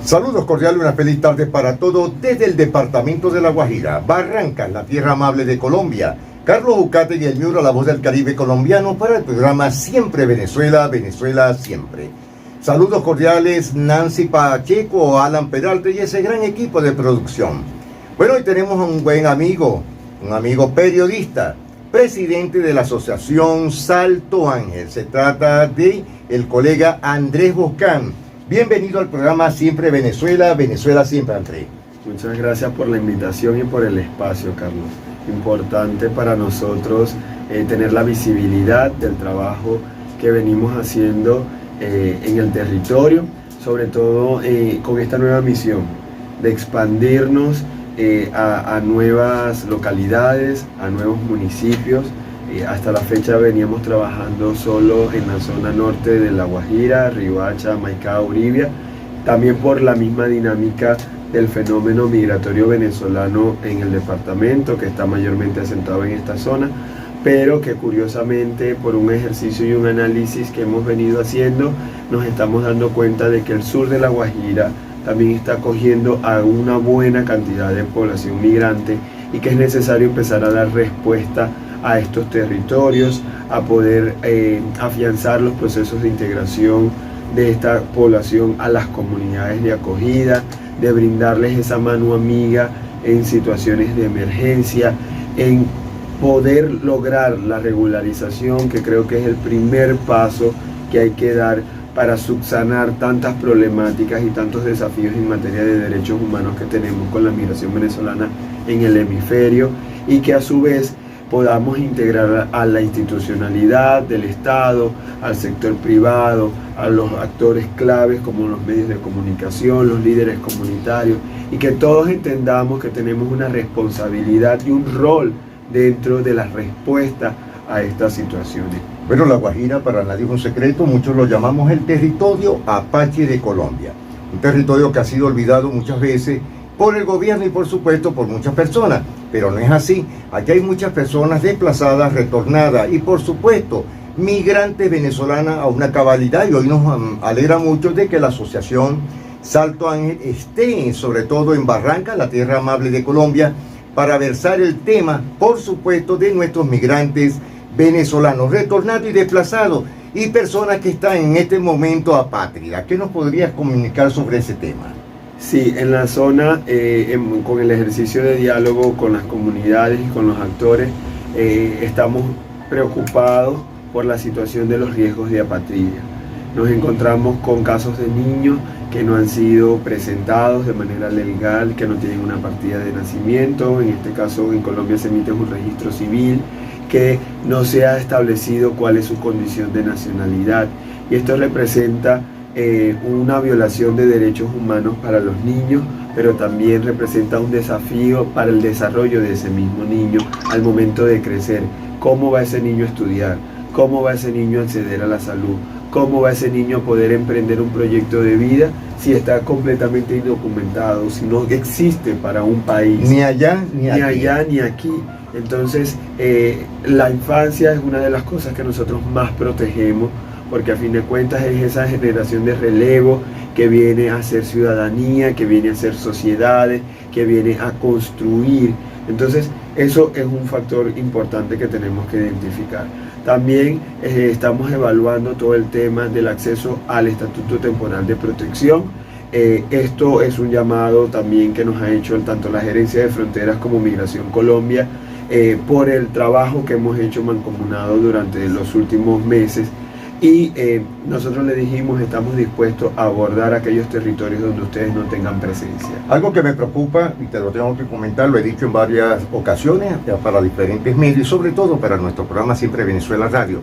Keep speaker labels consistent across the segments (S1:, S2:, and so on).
S1: Saludos cordiales y una feliz tarde para todos desde el departamento de La Guajira, Barrancas, la tierra amable de Colombia. Carlos Ucate y el Miura, la voz del Caribe colombiano, para el programa Siempre Venezuela, Venezuela Siempre. Saludos cordiales Nancy Pacheco, Alan Peralta y ese gran equipo de producción. Bueno, hoy tenemos a un buen amigo, un amigo periodista, presidente de la asociación Salto Ángel. Se trata de el colega Andrés Boscán. Bienvenido al programa Siempre Venezuela, Venezuela Siempre, Andrés.
S2: Muchas gracias por la invitación y por el espacio, Carlos. Importante para nosotros tener la visibilidad del trabajo que venimos haciendo en el territorio, sobre todo con esta nueva misión de expandirnos a nuevas localidades, a nuevos municipios. Hasta la fecha veníamos trabajando solo en la zona norte de La Guajira, Riohacha, Maicao, Uribia, también por la misma dinámica del fenómeno migratorio venezolano en el departamento, que está mayormente asentado en esta zona, pero que curiosamente por un ejercicio y un análisis que hemos venido haciendo, nos estamos dando cuenta de que el sur de La Guajira también está acogiendo a una buena cantidad de población migrante y que es necesario empezar a dar respuesta a estos territorios, a poder afianzar los procesos de integración de esta población a las comunidades de acogida, de brindarles esa mano amiga en situaciones de emergencia, en poder lograr la regularización, que creo que es el primer paso que hay que dar para subsanar tantas problemáticas y tantos desafíos en materia de derechos humanos que tenemos con la migración venezolana en el hemisferio, y que a su vez podamos integrar a la institucionalidad del Estado, al sector privado, a los actores claves como los medios de comunicación, los líderes comunitarios, y que todos entendamos que tenemos una responsabilidad y un rol dentro de la respuesta a estas situaciones.
S1: Bueno, La Guajira para nadie es un secreto, muchos lo llamamos el territorio Apache de Colombia, un territorio que ha sido olvidado muchas veces por el gobierno y por supuesto por muchas personas, pero no es así. Aquí hay muchas personas desplazadas, retornadas y por supuesto migrantes venezolanas a una cabalidad, y hoy nos alegra mucho de que la asociación Salto Ángel esté sobre todo en Barrancas, la tierra amable de Colombia, para versar el tema, por supuesto, de nuestros migrantes venezolanos retornados y desplazados y personas que están en este momento apátridas. ¿Qué nos podrías comunicar sobre ese tema?
S2: Sí, en la zona, con el ejercicio de diálogo con las comunidades y con los actores, estamos preocupados por la situación de los riesgos de apatridia. Nos encontramos con casos de niños que no han sido presentados de manera legal, que no tienen una partida de nacimiento. En este caso, en Colombia se emite un registro civil, que no se ha establecido cuál es su condición de nacionalidad. Y esto representa una violación de derechos humanos para los niños, pero también representa un desafío para el desarrollo de ese mismo niño al momento de crecer. ¿Cómo va ese niño a estudiar? ¿Cómo va ese niño a acceder a la salud? ¿Cómo va ese niño a poder emprender un proyecto de vida si está completamente indocumentado, si no existe para un país?
S1: Ni allá ni aquí.
S2: Ni allá ni aquí. Entonces, la infancia es una de las cosas que nosotros más protegemos, porque a fin de cuentas es esa generación de relevo que viene a hacer ciudadanía, que viene a hacer sociedades, que viene a construir. Entonces, eso es un factor importante que tenemos que identificar. También estamos evaluando todo el tema del acceso al Estatuto Temporal de Protección. Esto es un llamado también que nos ha hecho tanto la Gerencia de Fronteras como Migración Colombia, por el trabajo que hemos hecho mancomunado durante los últimos meses. Y nosotros le dijimos, estamos dispuestos a abordar aquellos territorios donde ustedes no tengan presencia.
S1: Algo que me preocupa, y te lo tengo que comentar, lo he dicho en varias ocasiones para diferentes medios, sobre todo para nuestro programa Siempre Venezuela Radio,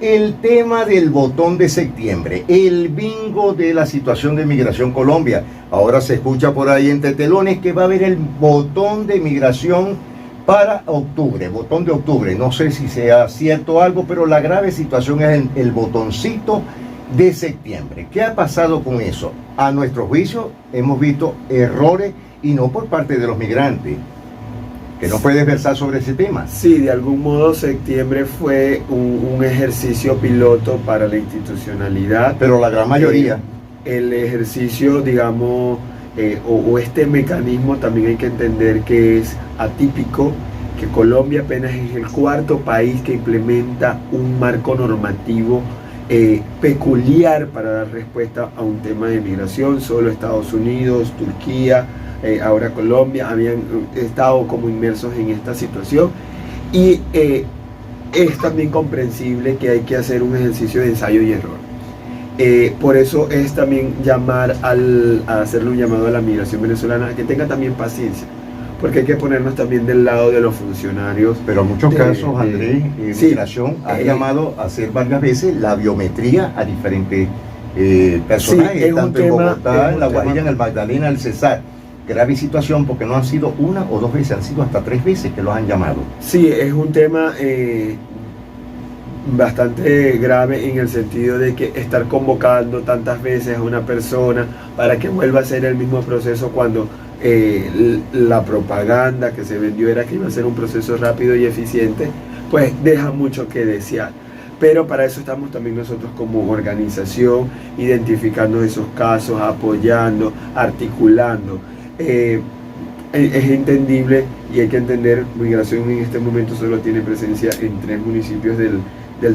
S1: el tema del botón de septiembre, el bingo de la situación de Migración Colombia. Ahora se escucha por ahí entre telones que va a haber el botón de migración para octubre, botón de octubre. No sé si sea cierto algo, pero la grave situación es el botoncito de septiembre. ¿Qué ha pasado con eso? A nuestro juicio hemos visto errores, y no por parte de los migrantes. ¿Que no puedes versar sobre ese tema?
S2: Sí, de algún modo septiembre fue un ejercicio piloto para la institucionalidad.
S1: Pero la gran mayoría.
S2: el ejercicio, digamos, o este mecanismo también hay que entender que es atípico, que Colombia apenas es el cuarto país que implementa un marco normativo peculiar para dar respuesta a un tema de migración. Solo Estados Unidos, Turquía, ahora Colombia habían estado como inmersos en esta situación, y es también comprensible que hay que hacer un ejercicio de ensayo y error. Por eso es también hacerle un llamado a la migración venezolana a que tenga también paciencia, porque hay que ponernos también del lado de los funcionarios.
S1: Pero en muchos casos, Andrés,
S2: sí,
S1: migración ha llamado a hacer varias veces la biometría a diferentes personajes,
S2: sí,
S1: tanto en Bogotá, en La Guajira, en el Magdalena, el Cesar. Grave situación, porque no han sido una o dos veces, han sido hasta 3 veces que los han llamado.
S2: Sí, es un tema bastante grave en el sentido de que estar convocando tantas veces a una persona para que vuelva a hacer el mismo proceso cuando la propaganda que se vendió era que iba a ser un proceso rápido y eficiente, pues deja mucho que desear. Pero para eso estamos también nosotros como organización, identificando esos casos, apoyando, articulando. Es entendible, y hay que entender, migración en este momento solo tiene presencia en 3 municipios del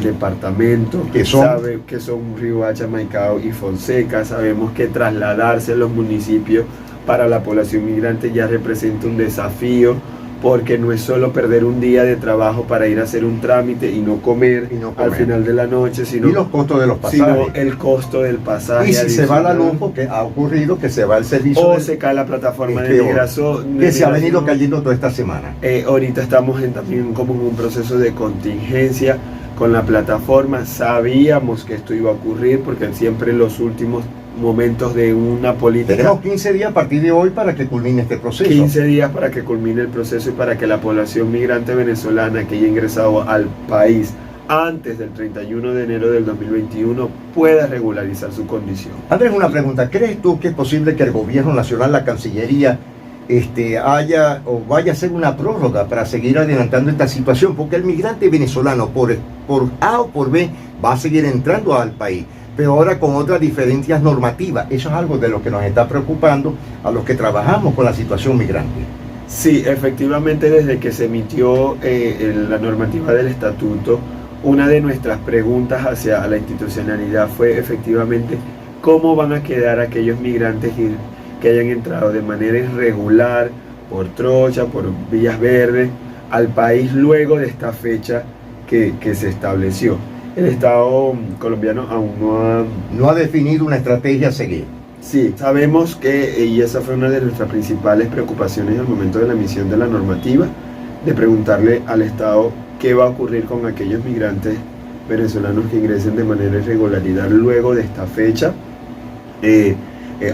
S2: departamento, que son Riohacha, Maicao y Fonseca. Sabemos que trasladarse a los municipios para la población migrante ya representa un desafío, porque no es solo perder un día de trabajo para ir a hacer un trámite y no comer al final de la noche, sino,
S1: y los costos de los pasajes,
S2: sino el costo del pasaje.
S1: Y si se va la luz, porque ha ocurrido que se va el servicio,
S2: o se cae la plataforma de migración,
S1: que se ha venido cayendo toda esta semana.
S2: Ahorita estamos también como en un proceso de contingencia con la plataforma. Sabíamos que esto iba a ocurrir, porque siempre en los últimos momentos de una política.
S1: Tenemos 15 días a partir de hoy para que culmine este proceso.
S2: 15 días para que culmine el proceso y para que la población migrante venezolana que haya ingresado al país antes del 31 de enero del 2021 pueda regularizar su condición.
S1: Andrés, una pregunta. ¿Crees tú que es posible que el gobierno nacional, la Cancillería, haya o vaya a hacer una prórroga para seguir adelantando esta situación? Porque el migrante venezolano, por A o por B, va a seguir entrando al país, pero ahora con otras diferencias normativas. Eso es algo de lo que nos está preocupando a los que trabajamos con la situación migrante.
S2: Sí, efectivamente, desde que se emitió la normativa del estatuto, una de nuestras preguntas hacia la institucionalidad fue efectivamente cómo van a quedar aquellos migrantes que hayan entrado de manera irregular, por trocha, por vías verdes, al país luego de esta fecha que se estableció. El Estado colombiano aún
S1: no ha definido una estrategia a seguir.
S2: Sí, sabemos que, y esa fue una de nuestras principales preocupaciones al momento de la emisión de la normativa, de preguntarle al Estado qué va a ocurrir con aquellos migrantes venezolanos que ingresen de manera irregularidad luego de esta fecha.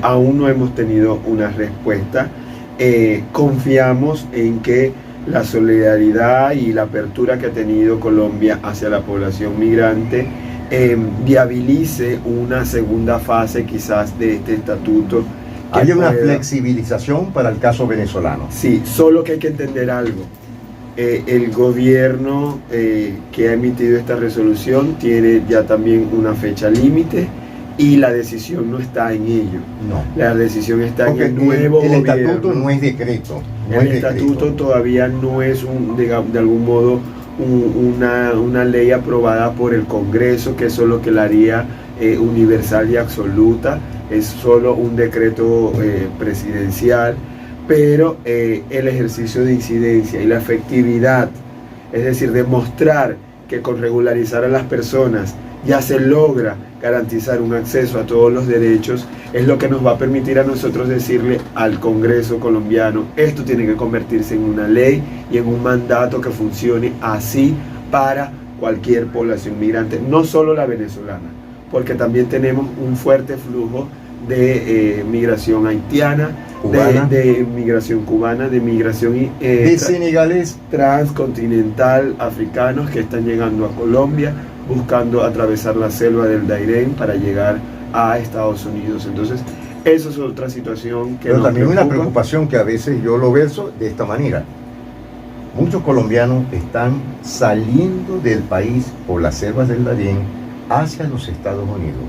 S2: Aún no hemos tenido una respuesta. Confiamos en que la solidaridad y la apertura que ha tenido Colombia hacia la población migrante viabilice una segunda fase quizás de este estatuto.
S1: Hay una flexibilización para el caso venezolano.
S2: Sí, solo que hay que entender algo. El gobierno que ha emitido esta resolución tiene ya también una fecha límite, y la decisión no está en ello.
S1: No.
S2: La decisión está
S1: porque
S2: en el nuevo
S1: el
S2: gobierno.
S1: estatuto no es decreto.
S2: El estatuto todavía no es de algún modo una ley aprobada por el Congreso, que eso es lo que la haría universal y absoluta. Es solo un decreto presidencial, pero el ejercicio de incidencia y la efectividad, es decir, demostrar que con regularizar a las personas ya se logra garantizar un acceso a todos los derechos, es lo que nos va a permitir a nosotros decirle al Congreso colombiano: esto tiene que convertirse en una ley y en un mandato que funcione así para cualquier población migrante, no solo la venezolana, porque también tenemos un fuerte flujo de migración haitiana, de migración cubana, de migración
S1: de senegales,
S2: transcontinental, africanos que están llegando a Colombia, buscando atravesar la selva del Dairén para llegar a Estados Unidos. Entonces, eso es otra situación que
S1: pero
S2: nos
S1: también
S2: preocupa.
S1: una preocupación que a veces yo lo verso de esta manera. Muchos colombianos están saliendo del país por las selvas del Darién hacia los Estados Unidos.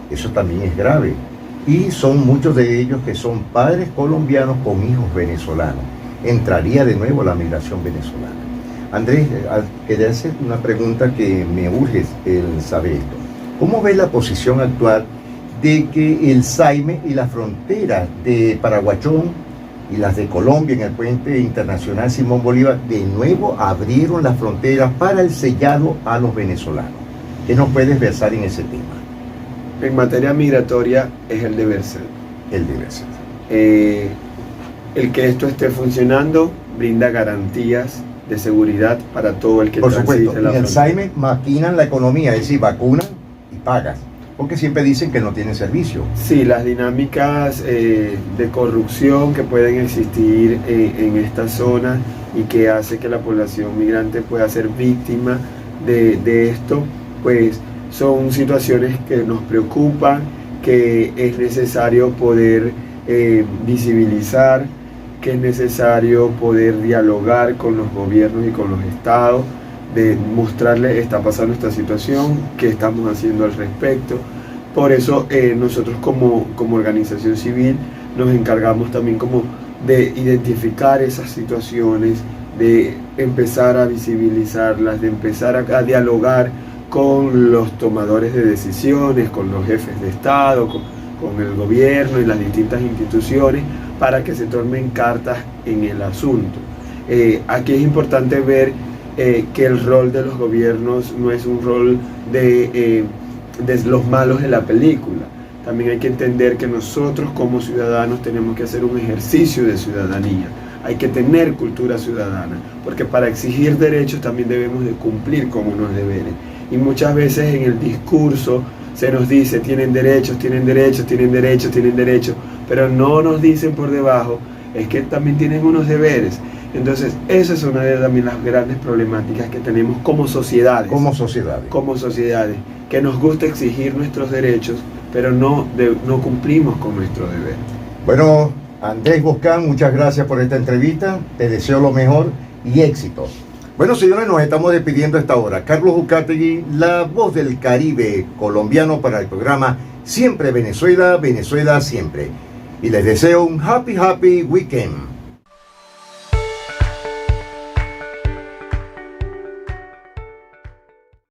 S1: Eso también es grave. y son muchos de ellos que son padres colombianos con hijos venezolanos. Entraría de nuevo la migración venezolana. Andrés, quería hacer una pregunta que me urge el saber esto. ¿Cómo ves la posición actual de que el SAIME y las fronteras de Paraguachón y las de Colombia en el puente internacional Simón Bolívar de nuevo abrieron las fronteras para el sellado a los venezolanos? ¿Qué nos puedes versar en ese tema?
S2: En materia migratoria es el deber ser.
S1: El deber ser.
S2: El que esto esté funcionando brinda garantías de seguridad para todo el que
S1: Por supuesto,
S2: transite la
S1: en el
S2: frontera.
S1: SAIME maquinan la economía, es decir, vacunan y pagas, porque siempre dicen que no tienen servicio.
S2: Sí, las dinámicas de corrupción que pueden existir en esta zona y que hace que la población migrante pueda ser víctima de esto, pues son situaciones que nos preocupan, que es necesario poder visibilizar, que es necesario poder dialogar con los gobiernos y con los estados, de mostrarles está pasando esta situación, qué estamos haciendo al respecto. Por eso nosotros como organización civil nos encargamos también como de identificar esas situaciones, de empezar a visibilizarlas, de empezar a dialogar con los tomadores de decisiones, con los jefes de Estado, con el gobierno y las distintas instituciones, para que se tomen cartas en el asunto. Aquí es importante ver que el rol de los gobiernos no es un rol de los malos de la película. También hay que entender que nosotros como ciudadanos tenemos que hacer un ejercicio de ciudadanía. Hay que tener cultura ciudadana, porque para exigir derechos también debemos de cumplir con unos deberes. Y muchas veces en el discurso se nos dice tienen derechos, tienen derechos, tienen derechos, tienen derechos, pero no nos dicen por debajo es que también tienen unos deberes. Entonces esa es una de también las grandes problemáticas que tenemos como sociedades.
S1: Como sociedades.
S2: Como sociedades, que nos gusta exigir nuestros derechos, pero no cumplimos con nuestro deber.
S1: Bueno, Andrés Boscán, muchas gracias por esta entrevista, te deseo lo mejor y éxito. Bueno, señores, nos estamos despidiendo a esta hora. Carlos Ucategui, la voz del Caribe colombiano para el programa Siempre Venezuela, Venezuela Siempre. Y les deseo un happy weekend.